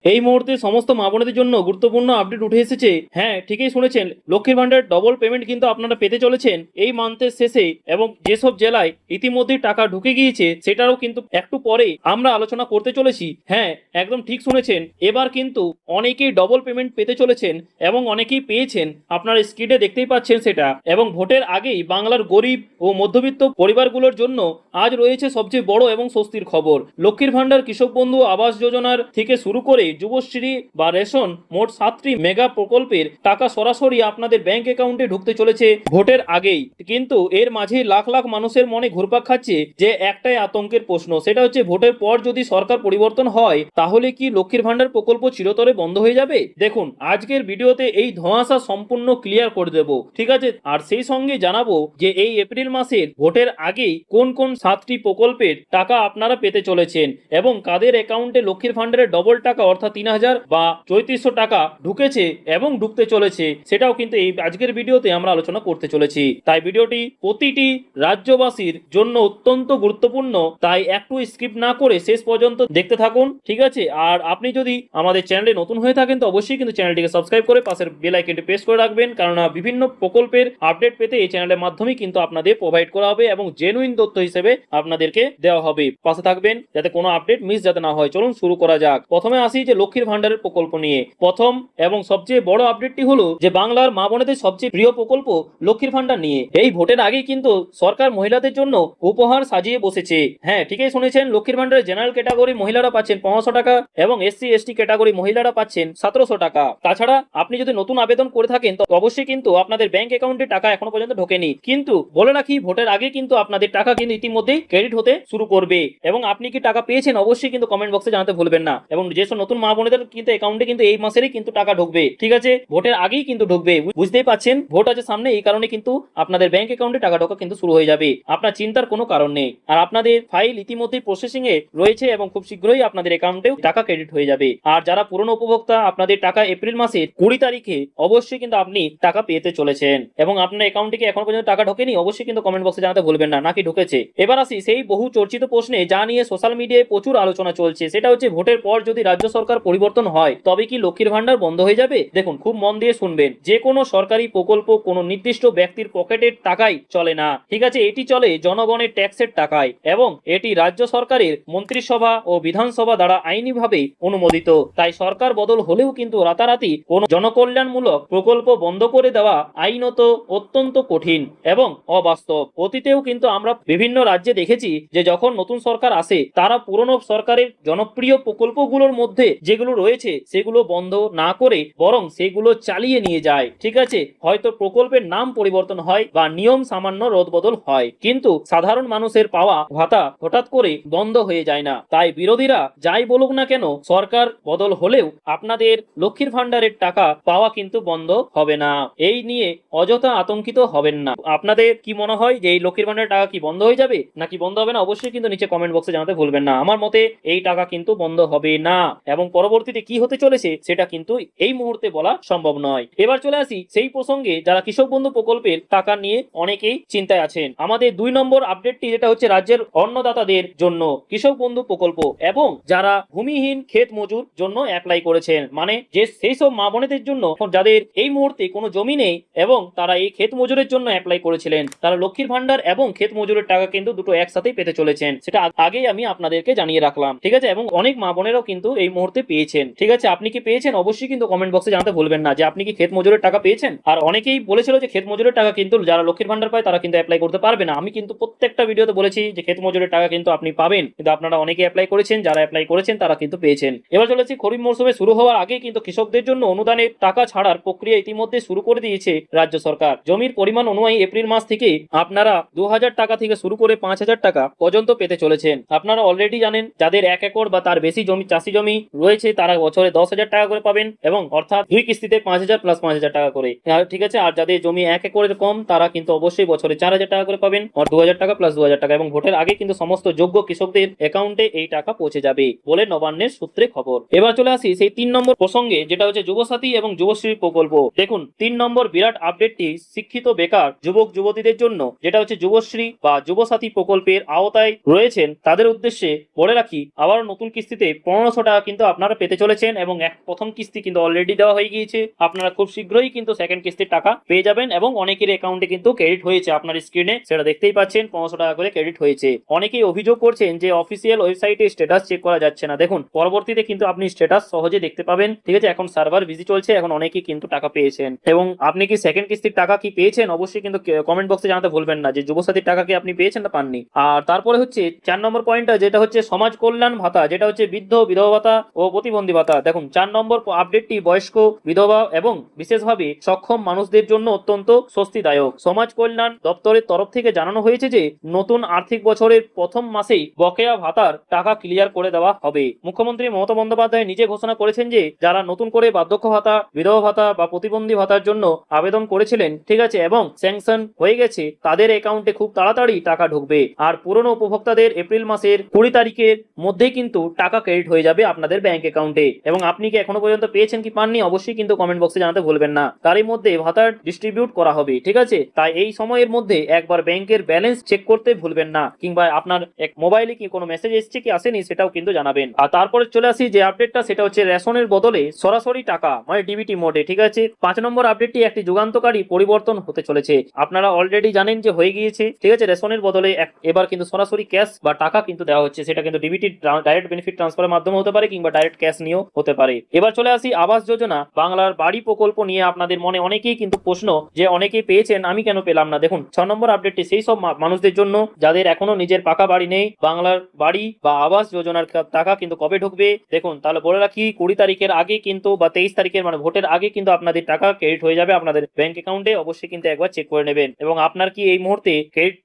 এই মুহূর্তে সমস্ত মা বোনেদের জন্য গুরুত্বপূর্ণ আপডেট উঠে এসেছে। হ্যাঁ, ঠিকই শুনেছেন, লক্ষ্মীর ভান্ডার ডবল পেমেন্ট কিন্তু আপনারা পেতে চলেছেন এই মান্থের শেষে, এবং যেসব জেলায় ইতিমধ্যেই টাকা ঢুকে গিয়েছে সেটারও কিন্তু একটু পরে আমরা আলোচনা করতে চলেছি। হ্যাঁ, একদম ঠিক শুনেছেন, এবার কিন্তু অনেকেই ডবল পেমেন্ট পেতে চলেছেন এবং অনেকেই পেয়েছেন। আপনারা স্ক্রিনে দেখতেই পাচ্ছেন সেটা। এবং ভোটের আগেই বাংলার গরিব ও মধ্যবিত্ত পরিবারগুলোর জন্য আজ রয়েছে সবচেয়ে বড় এবং স্বস্তির খবর। লক্ষ্মীর ভান্ডার, কৃষক বন্ধু, আবাস যোজনার থেকে শুরু করে যুবশ্রী বা রেশন, মোট 7টি মেগা প্রকল্পের টাকা সরাসরি আপনাদের ব্যাংক অ্যাকাউন্টে ঢুকতে চলেছে ভোটের আগেই। কিন্তু এর মাঝে লাখ লাখ মানুষের মনে ঘুরপাক খাচ্ছে যে একটাই আতঙ্কের প্রশ্ন, সেটা হচ্ছে ভোটের পর যদি সরকার পরিবর্তন হয় তাহলে কি লক্ষ্মীর ভান্ডার প্রকল্প চিরতরে বন্ধ হয়ে যাবে? দেখুন, আজকের ভিডিওতে এই ধোঁয়াশা সম্পূর্ণ ক্লিয়ার করে দেব, ঠিক আছে? আর সেই সঙ্গে জানাবো যে এই এপ্রিল মাসের ভোটের আগেই কোন কোন 7টি প্রকল্পের টাকা আপনারা পেতে চলেছেন এবং কাদের অ্যাকাউন্টে লক্ষ্মীর ভান্ডারের ডবল টাকা অর্থাৎ 3000 বা 3400 টাকা ঢুকেছে এবং ঢুকতে চলেছে, সেটাও কিন্তু এই আজকের ভিডিওতে আমরা আলোচনা করতে চলেছি। তাই ভিডিওটি প্রতিটি রাজ্যবাসীর জন্য অত্যন্ত গুরুত্বপূর্ণ, তাই একটু স্কিপ না করে শেষ পর্যন্ত দেখতে থাকুন, ঠিক আছে? আর আপনি যদি আমাদের চ্যানেলে নতুন হয়ে থাকেন তো অবশ্যই কিন্তু চ্যানেলটিকে সাবস্ক্রাইব করে পাশের বেল আইকনটি প্রেস করে রাখবেন, কারণ বিভিন্ন প্রকল্পের আপডেট পেতে এই চ্যানেলের মাধ্যমেই কিন্তু আপনাদের প্রোভাইড করা হবে এবং জেনুইন তথ্য হিসেবে আপনাদেরকে দেওয়া হবে। পাশে থাকবেন যাতে কোনো আপডেট মিস যাতে না হয়। চলুন শুরু করা যাক। প্রথমে আসি যে লক্ষ্মীর ভান্ডারের প্রকল্প নিয়ে। প্রথম এবং সবচেয়ে বড় আপডেটটি হলো যে বাংলার মা বোনেদের সবচেয়ে প্রিয় প্রকল্প লক্ষ্মীর ভান্ডার নিয়ে। এই ভোটের আগেই কিন্তু সরকার মহিলাদের জন্য উপহার সাজিয়ে বসেছে। হ্যাঁ, ঠিকই শুনেছেন, লক্ষ্মীর ভান্ডারের জেনারেল ক্যাটাগরি মহিলারা পাচ্ছেন 1500 টাকা এবং এসসি এসটি ক্যাটাগরি মহিলারা পাচ্ছেন 1700 টাকা। তাছাড়া আপনি যদি নতুন আবেদন করে থাকেন তো অবশ্যই কিন্তু আপনাদের ব্যাংক অ্যাকাউন্টে টাকা এখনো পর্যন্ত ঢোকেনি, কিন্তু বলে রাখি ভোটের আগে কিন্তু আপনাদের টাকা কিন্তু ইতিমধ্যেই ক্রেডিট হতে শুরু করবে। এবং আপনি কি টাকা পেয়েছেন অবশ্যই কিন্তু কমেন্ট বক্সে জানাতে ভুলবেন না। এবং যেসব নতুন মা বোনেদের কিন্তু অ্যাকাউন্টে কিন্তু এই মাসেরই কিন্তু টাকা ঢুকবে, ঠিক আছে? ভোটের আগেই কিন্তু ঢুকবে, বুঝতেই পাচ্ছেন ভোট আছে সামনে, এই কারণে কিন্তু আপনাদের ব্যাংক অ্যাকাউন্টে টাকা ঢোকা কিন্তু শুরু হয়ে যাবে। আপনার চিন্তার কোনো কারণ নেই। আর আপনাদের ফাইল ইতিমধ্যেই প্রসেসিং এ রয়েছে এবং খুব শীঘ্রই আপনাদের অ্যাকাউন্টেও টাকা ক্রেডিট হয়ে যাবে। আর যারা পুরনো উপভোক্তা, আপনাদের টাকা এপ্রিল মাসের 20 তারিখে অবশ্যই কিন্তু আপনি টাকা পেতে চলেছেন এবং আপনার অ্যাকাউন্টে কি এখন পর্যন্ত টাকা ঢোকেনি অবশ্যই কিন্তু কমেন্ট বক্সে জানাতে ভুলবেন না নাকি ঢুকেছে। এবার আসি সেই বহু চর্চিত প্রশ্নে, যা নিয়ে সোশ্যাল মিডিয়ায় প্রচুর আলোচনা চলছে, সেটা হচ্ছে ভোটের পর যদি রাজ্য সরকার পরিবর্তন হয় তবে কি লক্ষ্মীর ভান্ডার বন্ধ হয়ে যাবে? দেখুন, খুব মন দিয়ে শুনবেন, যে কোনো সরকারি প্রকল্প কোনো নির্দিষ্ট ব্যক্তির পকেটের টাকায় চলে না, ঠিক আছে? এটি চলে জনগণের ট্যাক্সের টাকায় এবং এটি রাজ্য সরকারের মন্ত্রিসভা ও বিধানসভা দ্বারা আইনিভাবে অনুমোদিত। তাই সরকার বদল হলেও কিন্তু রাতারাতি কোনো জনকল্যাণমূলক প্রকল্প বন্ধ করে দেওয়া আইনত অত্যন্ত কঠিন এবং অবাস্তব। অতীতেও কিন্তু আমরা বিভিন্ন রাজ্যে দেখেছি যে যখন নতুন সরকার আসে তারা পুরনো সরকারের জনপ্রিয় প্রকল্পগুলোর মধ্যে যেগুলো রয়েছে সেগুলো বন্ধ না করে বরং সেগুলো চালিয়ে নিয়ে যায়, ঠিক আছে? হয়তো প্রকল্পের নাম পরিবর্তন হয় বা নিয়ম সামান্য রদবদল হয়, কিন্তু সাধারণ মানুষের পাওয়া ভাতা হঠাৎ করে বন্ধ হয়ে যায় না। তাই বিরোধীরা যাই বলুক না কেন, সরকার বদল হলেও আপনাদের লক্ষ্মীর ভান্ডারের টাকা পাওয়া কিন্তু বন্ধ হবে না। এই নিয়ে অযথা আতঙ্কিত হবেন না। আপনাদের কি মনে হয় যে এই লক্ষ্মীর ভান্ডারের টাকা কি বন্ধ হয়ে যাবে নাকি বন্ধ হবে না? অবশ্যই কিন্তু নিচে কমেন্ট বক্সে জানাতে ভুলবেন না। আমার মতে এই টাকা কিন্তু বন্ধ হবে না এবং পরবর্তীতে কি হতে চলেছে সেটা কিন্তু এই মুহূর্তে বলা সম্ভব নয়। এবার চলে আসি সেই প্রসঙ্গে যারা কৃষক বন্ধু প্রকল্পের টাকা নিয়ে অনেকেই চিন্তায় আছেন। আমাদের 2 নম্বর আপডেটটি যেটা হচ্ছে রাজ্যের অন্নদাতাদের জন্য কৃষক বন্ধু প্রকল্প এবং যারা ভূমিহীন ক্ষেত মজুর জন্য অ্যাপ্লাই করেছেন, মানে যে সেই সব মা বোনেদের জন্য যাদের এই মুহূর্তে কোনো জমি নেই এবং তারা এই ক্ষেত মজুরের জন্য অ্যাপ্লাই করেছিলেন, তারা লক্ষ্মীর ভান্ডার এবং ক্ষেত মজুরের টাকা কিন্তু দুটো একসাথেই পেতে চলেছেন। সেটা আগেই আমি আপনাদেরকে জানিয়ে রাখলাম, ঠিক আছে? এবং অনেক মা বোনেরাও কিন্তু এই মুহূর্তে পেয়েছেন, ঠিক আছে? আপনি কি পেয়েছেন অবশ্যই কিন্তু কমেন্ট বক্সে জানাতে ভুলবেন না যে আপনি কি ক্ষেত মজুরের টাকা পেয়েছেন। আর অনেকেই বলেছিল যে ক্ষেত মজুরের টাকা কিন্তু যারা লক্ষ্মীর ভান্ডার পায় তারা কিন্তু অ্যাপ্লাই করতে পারবে না। আমি কিন্তু প্রত্যেকটা ভিডিওতে বলেছি যে ক্ষেত মজুরের টাকা কিন্তু আপনি পাবেন, কিন্তু আপনারা অনেকেই অ্যাপ্লাই করেছেন, যারা অ্যাপ্লাই করেছেন তারা কিন্তু পেয়েছেন। এবার চলেছি খরিফ মৌসুমে শুরু হওয়ার আগে কিন্তু কৃষকদের জন্য অনুদানের টাকা ছাড়ার প্রক্রিয়া ইতিমধ্যে শুরু করে দিয়েছে রাজ্য সরকার। জমির পরিমাণ অনুযায়ী এপ্রিল মাস থেকে আপনারা 2000 টাকা থেকে শুরু করে 5000 টাকা পর্যন্ত পেতে চলেছেন। আপনারা অলরেডি জানেন যাদের 1 একর বা তার বেশি জমি চাষি জমি রয়েছে তারা বছরে 10,000 টাকা করে পাবেন এবং অর্থাৎ 2 কিস্তিতে 5000 প্লাস 5000 টাকা করে, ঠিক আছে? আর যাদের জমি 1 একরের কম তারা কিন্তু অবশ্যই বছরে 4000 টাকা করে পাবেন, আর 2000 টাকা প্লাস 2000 টাকা। এবং ভোটের আগে কিন্তু সমস্ত যোগ্য কৃষকদের অ্যাকাউন্টে এই টাকা পৌঁছে যাবে বলে নবান্নের সূত্রে খবর। এবার চলে আসি সেই 3 নম্বর প্রসঙ্গে, যেটা হচ্ছে যুবসাথী এবং যুবশ্রী প্রকল্প। দেখুন, 3 নম্বর বিরাট আপডেটটি শিক্ষিত বেকার যুবক যুবতীদের জন্য, যেটা হচ্ছে যুবশ্রী বা যুবসাথী প্রকল্পের আওতায় রয়েছেন তাদের উদ্দেশ্যে বলে রাখি, আবার নতুন কিস্তিতে 1500 টাকা কিন্তু আপনারা পেতে চলেছেন এবং প্রথম কিস্তি কিন্তু অলরেডি দেওয়া হয়ে গিয়েছে। আপনারা খুব শীঘ্রই কিন্তু সেকেন্ড কিস্তির টাকা পেয়ে যাবেন এবং অনেকের অ্যাকাউন্টে কিন্তু ক্রেডিট হয়েছে, আপনার স্ক্রিনে সেটা দেখতেই পাচ্ছেন 1500 টাকা করে ক্রেডিট হয়েছে। অনেকেই অভিযোগ করছেন যে অফিসিয়াল ওয়েবসাইটে স্ট্যাটাস চেক করা যাচ্ছে না। দেখুন পরবর্তীতে কিন্তু আপনি স্ট্যাটাস সহজে দেখতে পাবেন, ঠিক আছে। এখন সার্ভার বিজি চলছে, এখন অনেকেই কিন্তু টাকা পেয়েছেন। এবং আপনি কি সেকেন্ড কিস্তির টাকা কি পেয়েছেন অবশ্যই কিন্তু কমেন্ট বক্সে জানাতে ভুলবেন না যে যুবসাথীর টাকা কি আপনি পেয়েছেন না পাননি। আর তারপরে হচ্ছে 4 নম্বর পয়েন্টটা, যেটা হচ্ছে সমাজ কল্যাণ ভাতা, যেটা হচ্ছে বৃদ্ধ বিধবা ভাতা ও প্রতিবন্ধী ভাতা। দেখুন 4 নম্বর আপডেটটি বয়স্ক, বিধবা এবং বিশেষভাবে সক্ষম মানুষদের জন্য অত্যন্ত স্বস্তিদায়ক। সমাজ কল্যাণ দপ্তরের তরফ থেকে জানানো হয়েছে যে নতুন আর্থিক বছরের প্রথম মাসেই বকেয়া ভাতার টাকা ক্লিয়ার করে দেওয়া হবে। মুখ্যমন্ত্রী মমতা বন্দ্যোপাধ্যায় নিজে ঘোষণা করেছেন যে যারা নতুন করে বার্ধক্য ভাতা, বিধবা ভাতা বা প্রতিবন্ধী ভাতার জন্য আবেদন করেছিলেন, ঠিক আছে, এবং স্যাংশন হয়ে গেছে, তাদের অ্যাকাউন্টে খুব তাড়াতাড়ি টাকা ঢুকবে। আর পুরনো উপভোক্তাদের এপ্রিল মাসের 20 তারিখের মধ্যেই কিন্তু টাকা ক্রেডিট হয়ে যাবে আপনাদের ব্যাংক অ্যাকাউন্টে। এবং আপনি কি এখনো পর্যন্ত পেয়েছেন কি পাননি অবশ্যই কিন্তু কমেন্ট বক্সে জানাতে ভুলবেন না। তারই মধ্যে ভাতার ডিস্ট্রিবিউট করা হবে, ঠিক আছে। তাই এই সময়ের মধ্যে একবার ব্যাংকের ব্যালেন্স চেক করতে ভুলবেন না, কিংবা আপনার এক মোবাইলে কি কোনো মেসেজ এসেছে কি আসেনি সেটাও কিন্তু জানাবেন। আর তারপরে চলে আসি যে আপডেটটা, সেটা হচ্ছে রেশনের বদলে সরাসরি টাকা, মানে ডিবিটি মোডে, ঠিক আছে। 5 নম্বর আপডেটটি একটি যুগান্তকারী পরিবর্তন হতে চলেছে। আপনারা অলরেডি জানেন যে হয়ে গিয়েছে, ঠিক আছে। রেশনের বদলে এবার কিন্তু সরাসরি ক্যাশ বা টাকা কিন্তু দেওয়া হচ্ছে। সেটা কিন্তু ডিবিটি ডাইরেক্ট বেনিফিট ট্রান্সফারের মাধ্যমে হতে পারে কিংবা ডাইরেক্ট ক্যাশ নিয়েও হতে পারে। এবার চলে আসি আবাস যোজনা বাংলার বাড়ি প্রকল্প নিয়ে। আপনাদের মনে অনেকেই কিন্তু প্রশ্ন যে অনেকেই পেয়েছেন, আমি কেন পেলাম না। দেখুন 6 নম্বর আপডেটটি সেই সব মানুষদের জন্য যাদের এখনো নিজের পাকা বাড়ি নেই। বাংলার বাড়ি বা আবাস যোজনার টাকা কিন্তু কবে ঢুকবে দেখুন, তাহলে বলে রাখি 20 তারিখের আগে কিন্তু বা 23 তারিখের মানে ভোটের আগে কিন্তু আপনাদের টাকা ক্রেডিট হয়ে যাবে আপনাদের ব্যাংক অ্যাকাউন্টে। অবশ্যই কিন্তু একবার চেক করে নেবেন। এবং আপনার কি এই মুহূর্তে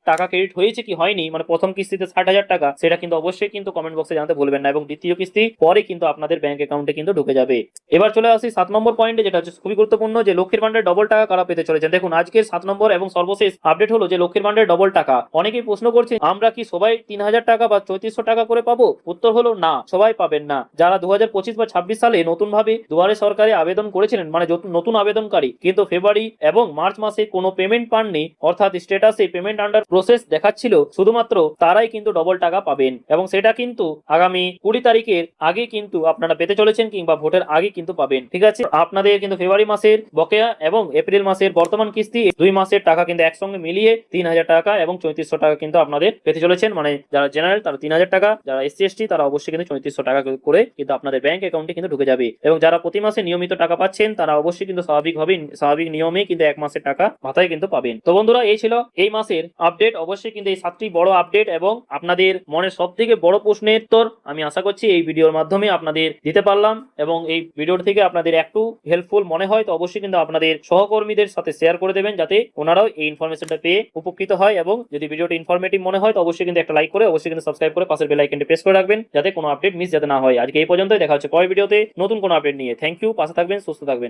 টাকা ক্রেডিট হয়েছে কি হয়নি, মানে প্রথম কিস্তিতে 60,000 টাকা, সেটা কিন্তু অবশ্যই কিন্তু কমেন্ট বক্সে জানাতে ভুলবেন না। এবং দ্বিতীয় কিস্তি পরে কিন্তু আপনাদের ব্যাংক অ্যাকাউন্টে কিন্তু ঢুকে যাবে। এবার চলে আসি 7 নম্বর পয়েন্টে, যেটা হচ্ছে খুবই গুরুত্বপূর্ণ, যে লক্ষ্মীর ভান্ডার ডবল টাকা কারা পেতে চলেছেন। দেখুন আজকের 7 নম্বর এবং সর্বশেষ আপডেট হলো যে লক্ষ্মীর ভান্ডার ডবল টাকা। অনেকেই প্রশ্ন করছে আমরা কি সবাই 3000 টাকা বা 3400 টাকা করে পাবো। উত্তর হলো না, সবাই পাবেন না। যারা 2025 বা 26 সালে নতুন ভাবে দুয়ারে সরকারে আবেদন করেছিলেন, মানে নতুন আবেদনকারী, কিন্তু ফেব্রুয়ারি এবং মার্চ মাসে কোনো পেমেন্ট পাননি, অর্থাৎ স্ট্যাটাসে পেমেন্ট আন্ডার প্রসেস দেখাচ্ছিল, শুধুমাত্র তারাই কিন্তু ডবল টাকা পাবেন। এবং সেটা কিন্তু আগামী 20 তারিখের আগে কিন্তু আপনারা পেতে চলেছেন কিংবা ভোটের আগে কিন্তু পাবেন, ঠিক আছে। আপনাদের কিন্তু ফেব্রুয়ারি মাসের বকেয়া এবং এপ্রিল মাসের বর্তমান কিস্তি 2 মাসের টাকা কিন্তু একসঙ্গে মিলিয়ে 3000 টাকা এবং 3400 টাকা কিন্তু আপনাদের পেতে চলেছেন। মানে যারা জেনারেল তারা 3000 টাকা, যারা SC ST তারা অবশ্যই কিন্তু 3400 টাকা করে কিন্তু আপনাদের ব্যাংক অ্যাকাউন্টে কিন্তু ঢুকে যাবে। এবং যারা প্রতি মাসে নিয়মিত টাকা পাচ্ছেন তারা অবশ্যই কিন্তু স্বাভাবিক নিয়মে কিন্তু 1 মাসের টাকা ভাতায় কিন্তু পাবেন। তো বন্ধুরা এই ছিল এই মাসের আপডেট। অবশ্যই কিন্তু এই 7টি বড় আপডেট এবং আপনাদের মনের সবথেকে বড় প্রশ্নের উত্তর আমি আশা করছি এই ভিডিওর মাধ্যমে আপনাদের দিতে পারলাম। এবং এই ভিডিওর থেকে আপনাদের একটু হেল্পফুল মনে হয় তো অবশ্যই কিন্তু আপনাদের সহকর্মীদের সাথে শেয়ার করে দেবেন, যাতে ওনারাও এই ইনফরমেশনটা পেয়ে উপকৃত হয়। এবং যদি ভিডিওটি ইনফরমেটিভ মনে হয় তো অবশ্যই কিন্তু একটা লাইক করে অবশ্যই কিন্তু সাবস্ক্রাইব করে পাশের বেল আইকনটি প্রেস করে রাখবেন, যাতে কোনো আপডেট মিস যাতে না হয়। আজকে এই পর্যন্তই, দেখা হচ্ছে পরের ভিডিওতে নতুন কোনো আপডেট নিয়ে। থ্যাংক ইউ, পাশে থাকবেন, সুস্থ থাকবেন।